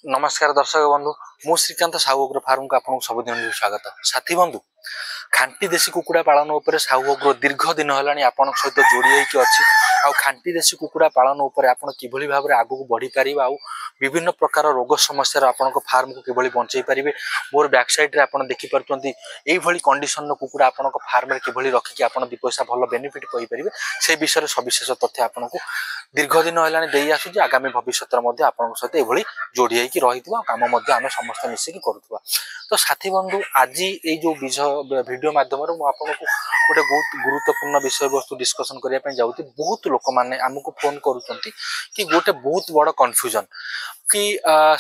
नमस्कार दर्शक बंधु मु श्रीकांत साहू फार्म को आपको सबुदिन स्वागत। साथी बंधु खांटी देशी कुकुड़ा पालन उपर साहू दीर्घ दिन है आपण सहित जोड़ी अच्छी आ खांटी देशी कुकुड़ा पालन उपर आपण किभली भाव में आगू बढ़ी पारे आ विभिन्न प्रकार रोग समस्या आपण फार्म को किभली बंचई पारे। मोर बैक साइड आप देखिपुंत यही कंडीशन कुकुड़ा आपण फार्म में किभली रखिकी आप दि पैसा भल बेनिफिट पारे से विषय सविशेष तथ्य आपन को दीर्घ दिन है आसूँ आगामी भविष्य सहित ये जोड़ी होगी रही कम आम समस्त मिसिकी करुवा। तो साथी बंधु आज ये जो वीडियो माध्यम आपको गोटे बहुत गुरुत्वपूर्ण विषय वस्तु डिस्कसन करने जाऊँगी। बहुत लोक मैंने आमको फोन करुँच कि गोटे बहुत बड़ कन्फ्यूजन कि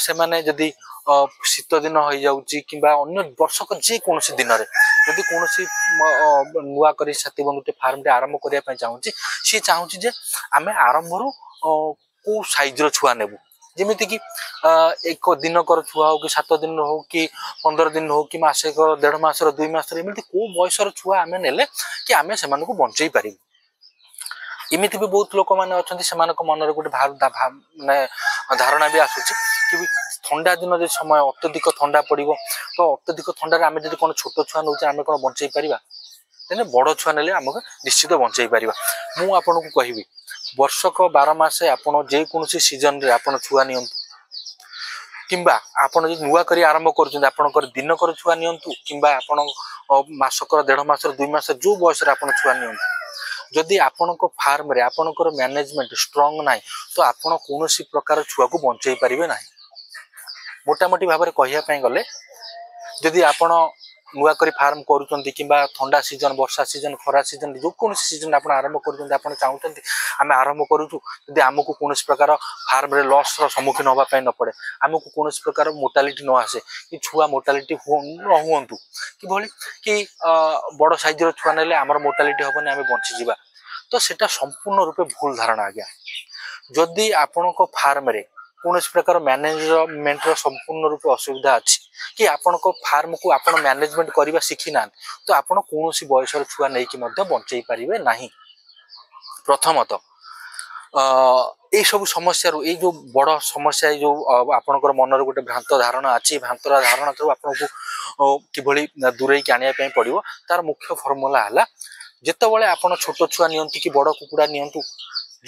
से माने जदि शीत दिन हो जाऊँगी कि अन्य वर्षक जेकोसी दिन में जदि कौन नुआ कर साथी बंधुटे फार्म टे आरंभ करने चाहूँगी सी चाहूँगी जे आम आरंभ को साइज छुआ नेबू जमीती कि एक दिनकर छुआ हो कि 7 दिन हो कि 15 दिन हो कि मासेक 1.5 मास 2 मास एमती को बयसर छुआ आम नेले कि आम से बंचई पार। इमिति भी बहुत लोक मैंने अच्छा से मन गोटे धारणा भी आसूची कि ठंडा दिन जो समय अत्यधिक ठंडा पड़ो तो अत्यधिक ठंडार आम जब कौन छोट छुआ नौ आम कौन बंचई पार तेने बड़ छुआ ने आमको निश्चित बंचई पार। मु आपन को कहबी वर्षक 12 मासे आपण जेकोसी सीजन रे आपण छुआ नियंतु किंबा आपण जो नुआ करी आरंभ कर आपणकर दिनकर छुआ नियंतु किंबा आपण मासकर 1.5 मास 2 मास जो बयस आपण छुआ नियंतु जदि आपणक फार्म रे आपणकर मैनेजमेंट स्ट्रांग नाई तो आपण कोनोसी प्रकार छुआ को बंचई पारिबे नाही। मोटामोटी भाव में कहया गले जदि आपण नुआ करी फार्म करूचंती किंबा ठंडा सीजन वर्षा सीजन खरा सीजन जो कौन सीजन आप आरंभ कर चाहते आम आरंभ करूँ जदि आमको कौन प्रकार फार्म रे लॉस रो सम्मुखीन होगा न पड़े आमको कौन प्रकार मोर्टालिटी न आसे कि छुआ मोर्टालिटी न हुंतु कि भली कि बड़ साइज छुआ नेले आमर मोर्टालिटी हेनी आम बंचीजा तो सेटा संपूर्ण रूपे भूल धारणा आज्ञा। जदि आपण फार्म रे कौन प्रकार मैनेजमेंट संपूर्ण रूपे असुविधा अच्छी कि आपण फार्म को आपण मैनेजमेंट करने शिखी ना तो आपण कौन बयसर छुआ नहीं कि बंचई पारे ना। प्रथमतः ये सब समस्या ये जो बड़ समस्या जो आपणकर मनर गोटे भ्रांत धारणा अच्छी भ्रांत धारणा थ्रू आपको किभली दूरे आने पड़ो तार मुख्य फर्मुला है जितेबाला आप छोट छुआ नियंतु कि बड़ कुकुड़ा नियंतु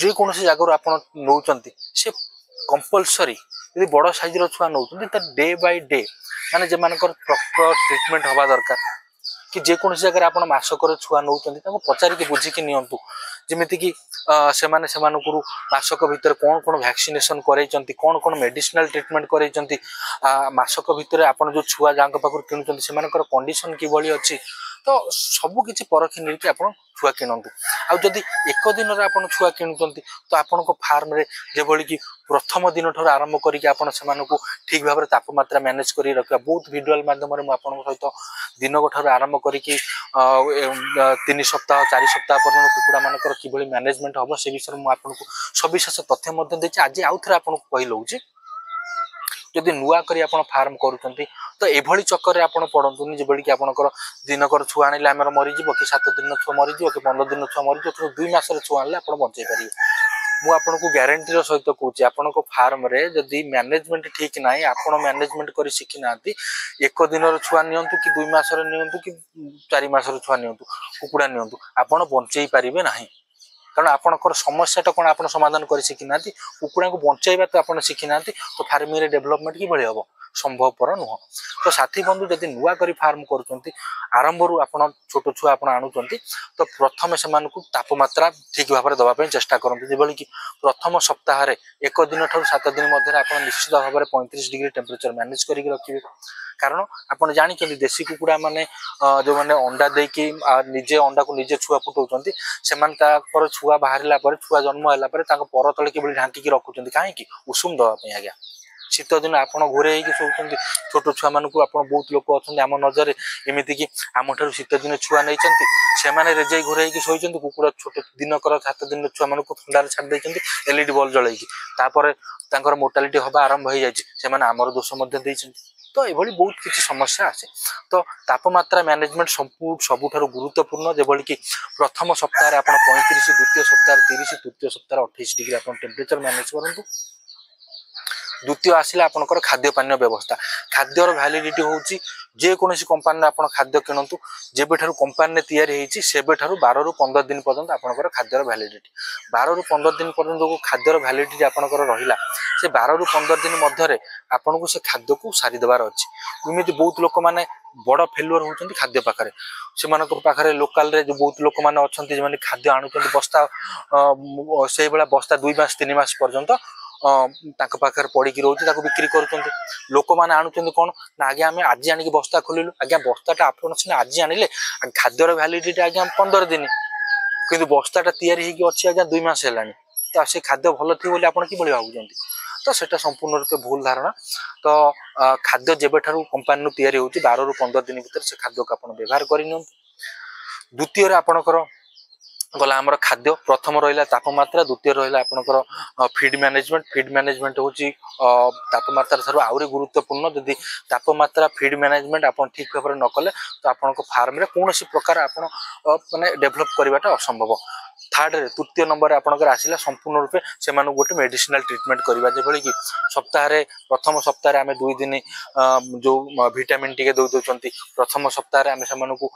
जेकोसी जगह आप नौकरी से कंपलसरी यदि बड़ साइज छुआ नौ डे बाय डे माने जे मानकर प्रॉपर ट्रीटमेंट हवा दरकार कि जेकोसी जगह आप मासकर छुआ नौ पचारिक बुझिकी नियंतु जमीती कि से मासक भितर कौन कौन वैक्सीनेशन करते कौन कौन मेडिसिनल ट्रीटमेंट करते मासक भितर आप जो छुआ जहाँ पाखर किणुंट से कंडीशन किभली अच्छी तो सबू किसी परखी नहीं आप छुआ किणतु आदि एक दिन में आप छुआ किणुंट तो आपण फार्म रे जेभली कि प्रथम दिन ठार आरंभ करके ठीक भाव में तापमात्रा मैनेज कर रखा बहुत वीडियो माध्यम सहित दिन ठार आरंभ करके 3 सप्ताह 4 सप्ताह पर्यटन कुकुड़ा मानकर किभली मैनेजमेंट हम से विषय में आपको सविशेष तथ्य आज आउ थे आपको कही लौची जदि नुआ करी आप फार्म करूँ तो यह चक्कर आप पड़तुनि जो कि आपंकर दिनकर छुआ आने आम मरीज कि 7 दिन छुआ मरीज कि 15 दिन छुआ मरीज 2 मास छुआ आने आप बंचई पारे। मुझे ग्यारंटी सहित कहूँ आपण फार्म रे जदि मैनेजमेंट ठीक ना आप मैनेजमेंट कर शिखी ना 1 दिन छुआ नियंतु कि 2 मास नियंतु कि 4 मास छुआ नियंतु कुकुड़ा नियंतु आप बंचई पारे ना कारण आपंकर समस्याटा कौन आप समाधान कर शिखी ना कुकुड़ा को बंचाइबा तो आप शिखी ना तो फार्मिंग डेभलपमेंट कि हम संभवपर नुह। तो साथी बंधु जदि नुआ करी फार्म कर आरंभ रू आप छोट छुआ आप आणुंट तो प्रथम से तापमात्रा ठीक भाव में दवाई चेष्टा करते जो कि प्रथम सप्ताह 1 दिन ठार 7 दिन मध्य आप निश्चित भाव में 35 डिग्री टेम्परेचर मैनेज करके रखिए कारण आप जानते देशी कुकुड़ा माने जो मैंने अंडा देकी निजे अंडा को निजे छुआ फुटाऊँ से छुआ बाहर छुआ जन्म है पर तले कि ढांकी रखुच्च कहीं उषुम दवाई आज्ञा शीत दिन आप घोरे शोचुं छोट छुआ मान बहुत लोक अच्छा आम नजर एमती कि आम ठार शीत दिन छुआ नहीं से रेजे घोरे शोचुं कुकुड़ा छोट दिनकर 7 दिन छुआ मान ठंडार छाड़ी एलईडी बल्ब जलैकी मोर्टालिटी हवा आरंभ हो जाए आमर दोष तो ये बहुत किसी समस्या आसे। तो तापमात्रा मैनेजमेंट सबुठ गुरुत्वपूर्ण जो कि प्रथम सप्ताह आप 35 द्वितीय सप्ताह 30 तृतीय सप्ताह 28 डिग्री आप टेम्परेचर मैनेज करूँ द्वितीय आसिला आपनकर खाद्य पानीय व्यवस्था खाद्यर वैलिडिटी होची जे कोनोसी कंपनी आपण खाद्य किणतु जेबे ठारू कंपनी तैयारी हेची सेबे ठारू 12 रु 15 दिन पर्यंत आपनकर खाद्यर वैलिडिटी 12 रु 15 दिन पर्यंत को खाद्यर वैलिडिटी आपनकर रहिला से 12 रु 15 दिन मध्य रे आपनको से खाद्य को सारी देबार अछि इमिति बहुत लोक माने बड़ फेलुअर होचंती खाद्य पाखरे से मानक पाखरे लोकल रे जो बहुत लोक माने अछंती जे माने खाद्य आनुचंती बस्ता से बेला बस्ता 2 मास 3 मास पर्यंत ताक पाखर पड़ी की रोची ताको बिक्री करूचंती लोक माने आनुचंती कोन ना आगे हमें आज आनी बस्ता खोलिलु आज्ञा बस्ताटा आपण सिना आज आनिले खाद्यर वैलिडिटी आज्ञा 15 दिन किंतु बस्ताटा तैयारी हेकी अछि आज्ञा 2 मास हेलानी तो से खाद्य भल थी बोली आपण कि बोली भाबुचंती तो सेटा संपूर्ण रूपे भूल धारणा तो खाद्य जेबे ठारू कंपनी तैयारी होची 12 रु 15 दिन भीतर से खाद्य को आपण व्यवहार करिनु द्वितीय रे आपणकर गला हमर खाद्य प्रथम रहिला तापमात्रा द्वितीय रहिला आपणकर फीड मैनेजमेंट होची तापमात्रा थारु आउरी गुरुत्वपूर्ण यदि तापमात्रा फीड मैनेजमेंट आपण ठीक भाबरे न कले तो आपणको फार्म रे कोनोसी प्रकार आपण माने डेवलप करबाटा असंभव थर्ड रे तृतीय नंबर आपणकर आसिला संपूर्ण रूपे से मानु गोटे मेडिसिनल ट्रीटमेंट करबा जे भली कि सप्ताह रे प्रथम सप्ताह रे हमें 2 दिन जो विटामिन टिके दउ दोचंती प्रथम सप्ताह रे हमें से मानु को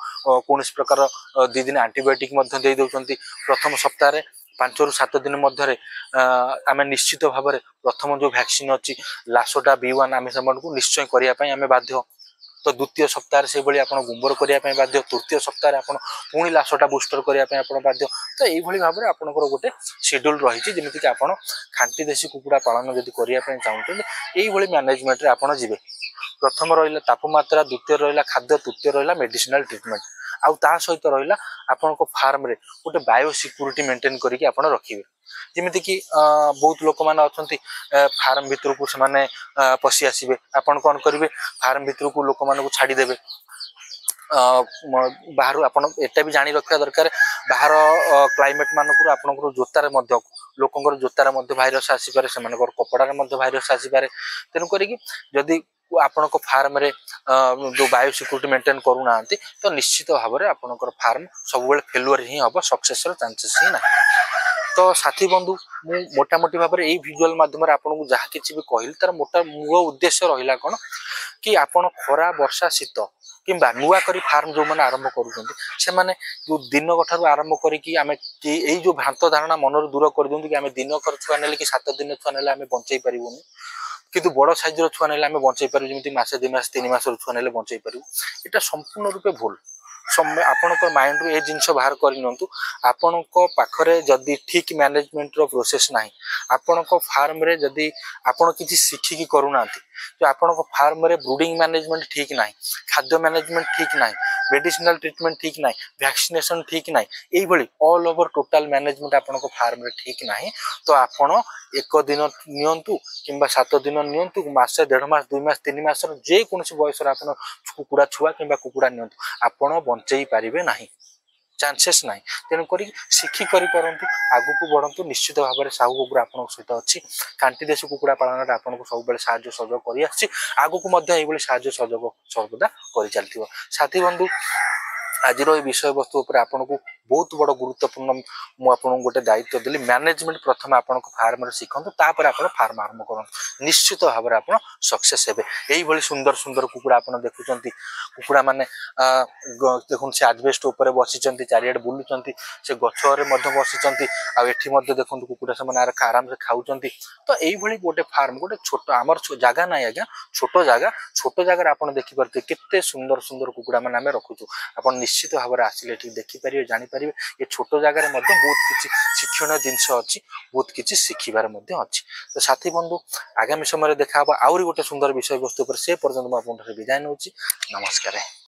कोनोसी प्रकार 2 दिन एंटीबायोटिक मध्ये दे दोचंती प्रथम सप्ताह रे 5 रु 7 दिन मध्य आम निश्चित भाव में प्रथम जो वैक्सीन अच्छी लासोटा B1 आम से निश्चय करने बाध्य तो द्वितीय सप्ताह से गुंबर करने बाध्य तृतीय सप्ताह आप पुणी लासोटा बुस्टर करने बाध्य तो यही भाव में आपंकर गोटे शेड्यूल रही जमीक आप खांटी देशी कुकुड़ा पालन जब करने चाहते यही मैनेजमेंट आप प्रथम रहा तापमात्रा द्वितीय रहा खाद्य तृतीय रहा मेडिसिनल ट्रीटमेंट आउ ता सहित रहा आपण फार्म रे गोटे बायो सिक्यूरीटी मेंटेन करके आपण रखिबे जेमिति कि बहुत लोक माने अछंती फार्म भितर को से पसी आसीबे आपण कोन करिवे फार्म भितर को लोक माने को छाडी देबे बाहर आपण एटा भी जानी रखा दरकार बाहर क्लाइमेट मानक आपनकर जोतार मध्य लोकंकर जोतार मध्य भाइरस आसी पारे सेमानकर कपड़ार मध्य भाइरस आसी पारे तेनु करिकि जदि आपनक फार्म रे जो बायो सिक्यूरीटी मेंटेन करूना तो निश्चित भाव में आपनकर फार्म सब बेले फेलुअर ही हम सक्सेस चांसेस ही ना तो साथी बंधु मु मोटामोटी भाव में यही विजुअल माध्यम आपको जहाँ किसी भी कहली तार मोटा मूल उद्देश्य रहा कौन कि आपण खरा वर्षा शीत किंबा नुआ करी फार्म जो मैंने आरंभ करें जो दिन ठार आरंभ करी जो भ्रांत धारणा मन दूर कर दिखाँ कि आम दिन छुआ ने कि 7 दिन छुआ ने बंचाई पारूनी किंतु बड़ साइज छुआ ने बंचाई पारू जमी मसे 2 मास 3 मास छुआ ने बंचाई पारू यहाँ संपूर्ण रूपे भूल आपण माइंड रू ए जिनस बाहर करनी आपण पाखरे जदि ठीक मैनेजमेंट रो प्रोसेस ना आपण फार्म रे जदि आपण किसी शिखिकी करूना जो आपण फार्म रे ब्रूडिंग मैनेजमेंट ठीक ना खाद्य मैनेजमेंट ठीक ना मेडिसिनल ट्रीटमेंट ठीक ना वैक्सीनेशन ठीक ना यही ऑल ओवर टोटल मैनेजमेंट आपण फार्म रे ठीक ना तो आपण 1 दिन नियंतु किंबा 7 दिन नियंतु मासे 1.5 मास 2 मास 3 मास जे कोनसी बयस आपण कुकुड़ा छुआ किंबा कुकुड़ा नियंतु आपण बंचई पारिबे नाही चांसेस नाही तेनु करी शिखी करी परंतु आगु को बढ़ंतु निश्चित भाव में साहू कुकुड़ा आपण सहित अच्छी कांटी देशी कुकुड़ा पालन रे आपण को सब बेले साहाय्य सहयोग करि आछि आगु को मध्य एई बेले साहाय्य सहयोग सर्वदा करि चलथिबो साथी बंधु आज विषय वस्तु उपर आपन को बहुत बड़ गुरुत्वपूर्ण मु आपन गोटे दायित्व देली मैनेजमेंट प्रथम आपन को फार्म रे सिखंतु तापर आपन फार्म आरंभ करन निश्चित भाव में आपन सक्सेस हेबे एई भली सुंदर सुंदर कुकुड़ा आपन देखुचंती कुकुड़ा माने देखुन से एडवेस्ट ऊपर बसिचंती चारियाड बुलुचंती से गछ रे मध्य बसिचंती आ एठी मध्य देखंतु कुकुड़ा से माने आराम से खाउचंती तो एई भली गोटे फार्म गोटे छोट आमर जागा नाही आज्ञा छोट जागा रे आपन देखि परते केते सुंदर सुंदर कुकुड़ा माने हमें रखुचु आपन निश्चित भाव में आसिले ठीक देखि पारिबे जानि पारिबे ये छोट जगह में बहुत किसी शिक्षण जिनस अच्छी बहुत किसी शिखिबार अच्छी तो साथी बंधु आगामी समय देखा आउरी गोटे सुंदर विषय वस्तु पर से पर्यंत विदाय नौची नमस्कार।